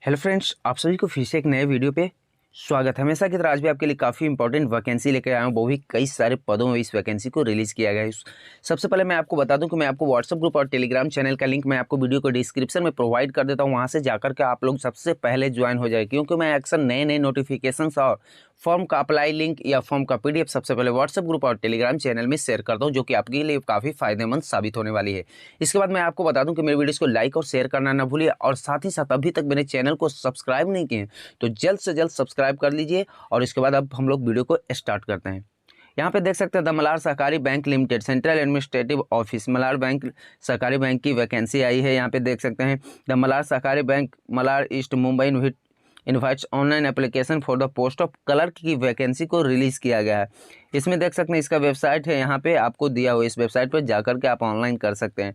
Hello friends, आप सभी को फिर से एक नए वीडियो पे स्वागत है। हमेशा की तरह आज भी आपके लिए काफ़ी इंपॉर्टेंट वैकेंसी लेकर आया हूँ, वो भी कई सारे पदों में इस वैकेंसी को रिलीज़ किया गया है। सबसे पहले मैं आपको बता दूं कि मैं आपको व्हाट्सएप ग्रुप और टेलीग्राम चैनल का लिंक मैं आपको वीडियो को डिस्क्रिप्शन में प्रोवाइड कर देता हूँ। वहाँ से जाकर के आप लोग सबसे पहले ज्वाइन हो जाए, क्योंकि मैं अक्सर नए नए नोटिफिकेशंस और फॉर्म का अप्लाई लिंक या फॉर्म का PDF सबसे पहले व्हाट्सएप ग्रुप और टेलीग्राम चैनल में शेयर करता हूँ, जो कि आपके लिए काफ़ी फायदेमंद साबित होने वाली है। इसके बाद मैं आपको बता दूं कि मेरे वीडियोस को लाइक और शेयर करना ना भूलिए, और साथ ही साथ अभी तक मेरे चैनल को सब्सक्राइब नहीं किए तो जल्द से जल्द सब्सक्राइब कर लीजिए। और इसके बाद अब हम लोग वीडियो को स्टार्ट करते हैं। यहाँ पे देख सकते हैं द मलार सहकारी bank limited central administrative office Malar bank सहकारी बैंक की वैकेंसी आई है। यहाँ पे देख सकते हैं द मलार सहकारी bank Malar east Mumbai invites online application for the post of clerk की वैकेंसी को रिलीज़ किया गया है। इसमें देख सकते हैं इसका वेबसाइट है, यहाँ पे आपको दिया हुआ, इस वेबसाइट पर जाकर के आप ऑनलाइन कर सकते हैं।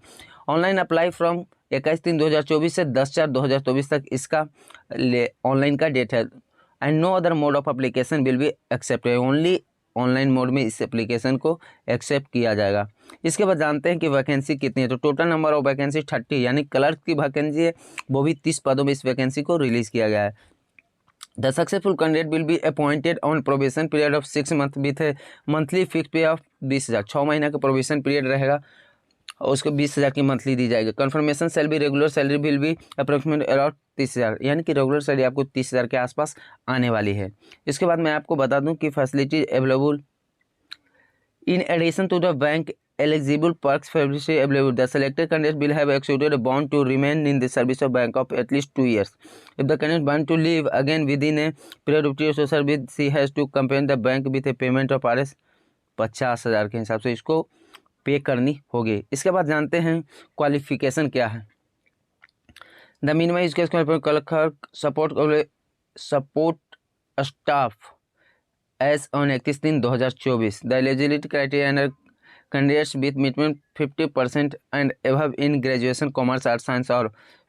ऑनलाइन अप्लाई फ्रॉम 21/3/2024 से 10/4/2024 तक इसका ऑनलाइन का डेट है। And no other mode of application will be accepted, only online mode में इस एप्लीकेशन को एक्सेप्ट किया जाएगा। इसके बाद जानते हैं कि वैकेंसी कितनी है। तो टोटल नंबर ऑफ वैकेंसी 30 यानी क्लर्क की वैकेंसी है, वो भी 30 पदों में इस वैकेंसी को रिलीज़ किया गया है। The successful candidate will be appointed on probation period of 6 month with monthly fix पे ऑफ 20,000। 6 महीने का प्रोबेशन पीरियड रहेगा और उसको 20,000 की मंथली दी जाएगी। Confirmation salary regular salary will be approximate around 30,000, यानी कि रेगुलर सैलरी आपको 30,000 के आसपास आने वाली है। इसके बाद मैं आपको बता दूं कि facility available in addition to the bank eligible perks favorably available. The selected candidate will have executed a bond to remain in the service of bank of at least 2 years. If the candidate wants to leave again within a period of 2 years of service, she has to compensate the bank with a payment of Rs 50,000 के हिसाब से इसको पे करनी होगी। इसके बाद जानते हैं क्वालिफिकेशन क्या है। The minimum education clerk support staff age on 31/3/2024। The eligibility criteria candidates with between 50% and above in graduation commerce arts science or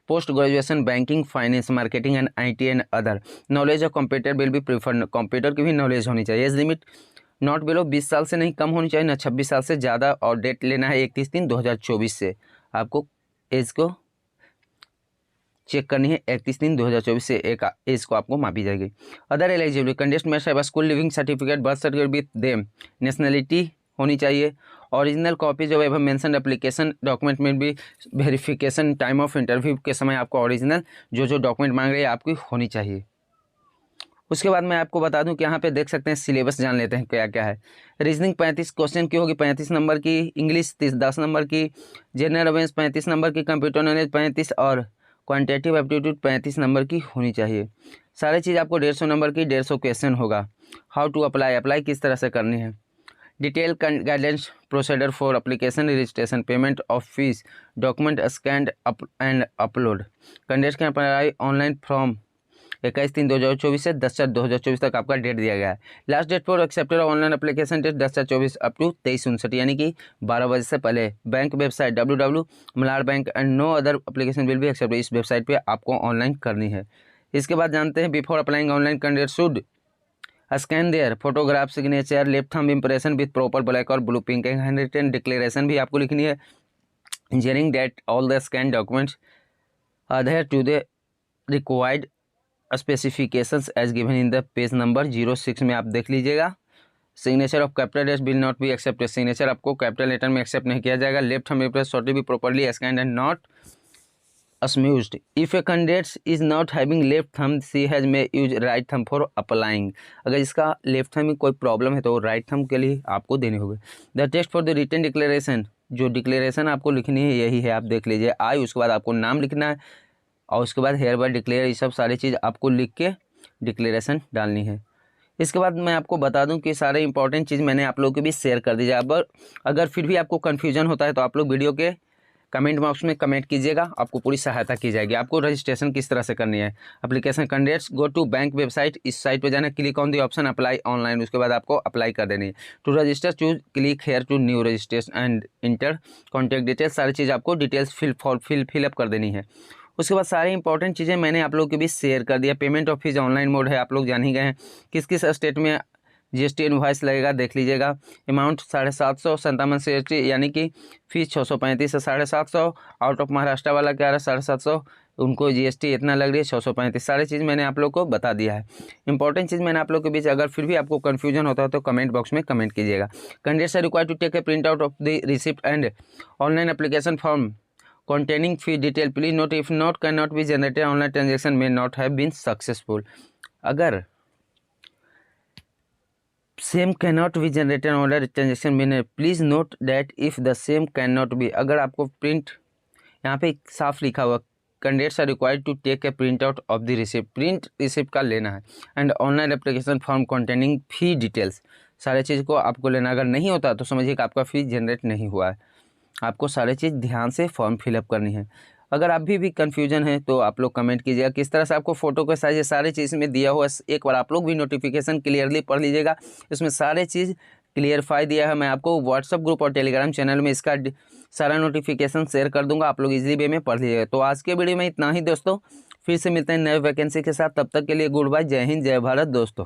post graduation banking finance marketing and IT and other knowledge of computer will be preferred। Computer की भी knowledge होनी चाहिए। Age limit not below 20 साल से नहीं कम होनी चाहिए, ना 26 साल से ज़्यादा, और डेट लेना है 31/3/2024 से। आपको एज को चेक करनी है 31/3/2024 से, एक एज को आपको मापी जाएगी। Other eligibility candidate must have school leaving certificate birth certificate with them, nationality होनी चाहिए। ओरिजिनल कॉपी जो है मेंशन एप्लीकेशन डॉक्यूमेंट में भी वेरिफिकेशन टाइम ऑफ इंटरव्यू के समय आपको ओरिजिनल जो डॉक्यूमेंट मांग रहे हैं आपकी होनी चाहिए। उसके बाद मैं आपको बता दूं कि यहाँ पे देख सकते हैं सिलेबस जान लेते हैं क्या क्या है। रीजनिंग 35 क्वेश्चन की होगी, 35 नंबर की। इंग्लिश 10 नंबर की। जनरल अवेयरनेस 35 नंबर की। कंप्यूटर नॉलेज 35 और क्वांटिटेटिव एप्टीट्यूड 35 नंबर की होनी चाहिए। सारी चीज़ आपको 150 नंबर की 150 क्वेश्चन होगा। हाउ टू अप्लाई किस तरह से करनी है। Detail guidance procedure for application registration payment of fee document scanned and upload. Candidate can apply online from 21/3/2024 से 10/4/2024 तक आपका डेट दिया गया है। Last date for accepted online application date 10/4/24 up to 23/59, यानी कि 12 बजे से पहले। Bank website www.malarbank and no other application will be accepted, इस वेबसाइट पे आपको ऑनलाइन करनी है। इसके बाद जानते हैं before applying online candidate should scan their photograph signature left thumb impression with proper black or blue ink hand written declaration भी आपको लिखनी है। Ensuring that all the scan documents adhere to the required specifications as given in the page number 06 में आप देख लीजिएगा। Signature of capital letter will not be accepted, signature आपको capital letter में एक्सेप्ट नहीं किया जाएगा। Left thumb impression should be properly scanned and not smudged. If a candidate is not having left thumb, she has may use right thumb for applying. अगर इसका left thumb में कोई problem है तो राइट थंब के लिए आपको देने होंगे। The test for the written declaration, जो डिक्लेरेशन आपको लिखनी है यही है, आप देख लीजिए। आई उसके बाद आपको नाम लिखना है और उसके बाद हेयर बाय डिक्लेयर, ये सब सारी चीज़ आपको लिख के डिक्लेरेशन डालनी है। इसके बाद मैं आपको बता दूं कि सारे इंपॉर्टेंट चीज़ मैंने आप लोगों के बीच शेयर कर दीजिए। अब अगर फिर भी आपको कन्फ्यूजन होता है तो आप लोग वीडियो के कमेंट बॉक्स में कमेंट कीजिएगा, आपको पूरी सहायता की जाएगी। आपको रजिस्ट्रेशन किस तरह से करनी है। Application candidates go to bank website, इस साइट पे जाना, click on the option apply online, उसके बाद आपको अप्लाई कर देनी है। To register choose click here to new registration and enter contact details, सारी चीज़ आपको डिटेल्स फिलअप कर देनी है। उसके बाद सारी इंपॉर्टेंट चीज़ें मैंने आप लोगों के बीच शेयर कर दिया। Payment of fees online mode है, आप लोग जान ही गए हैं। किस किस स्टेट में GST इनवॉइस लगेगा देख लीजिएगा। अमाउंट 757 CST, यानी कि फीस 635 से 750। आउट ऑफ महाराष्ट्र वाला क्या रहा 750 उनको जीएसटी इतना लग रही है 635, सारी चीज़ मैंने आप लोग को बता दिया है। इंपॉर्टेंट चीज़ मैंने आप लोग के बीच, अगर फिर भी आपको कन्फ्यूजन होता है तो कमेंट बॉक्स में कमेंट कीजिएगा। Candidates are required to take a print out of the receipt and online application form containing fee detail, please note if not cannot be generated, online transaction may not have been successful। अगर same cannot be generated online transaction may not, please note that if the same cannot be, अगर आपको print यहाँ पे साफ लिखा हुआ candidates are required to take a print out of the receipt, print receipt का लेना है, and online application form containing fee details, सारे चीज़ को आपको लेना। अगर नहीं होता तो समझिए कि आपका फी जनरेट नहीं हुआ है, आपको सारे चीज़ ध्यान से फॉर्म फिलअप करनी है। अगर अभी भी कन्फ्यूजन है तो आप लोग कमेंट कीजिएगा किस तरह से आपको फोटो के साइज, सारी चीज़ में दिया हुआ, एक बार आप लोग भी नोटिफिकेशन क्लियरली पढ़ लीजिएगा, इसमें सारे चीज़ क्लियरफाई दिया है। मैं आपको व्हाट्सअप ग्रुप और टेलीग्राम चैनल में इसका सारा नोटिफिकेशन शेयर कर दूंगा, आप लोग इजीली वे में पढ़ लीजिएगा। तो आज के वीडियो में इतना ही दोस्तों, फिर से मिलते हैं नए वैकेंसी के साथ, तब तक के लिए गुड बाय, जय हिंद, जय भारत दोस्तों।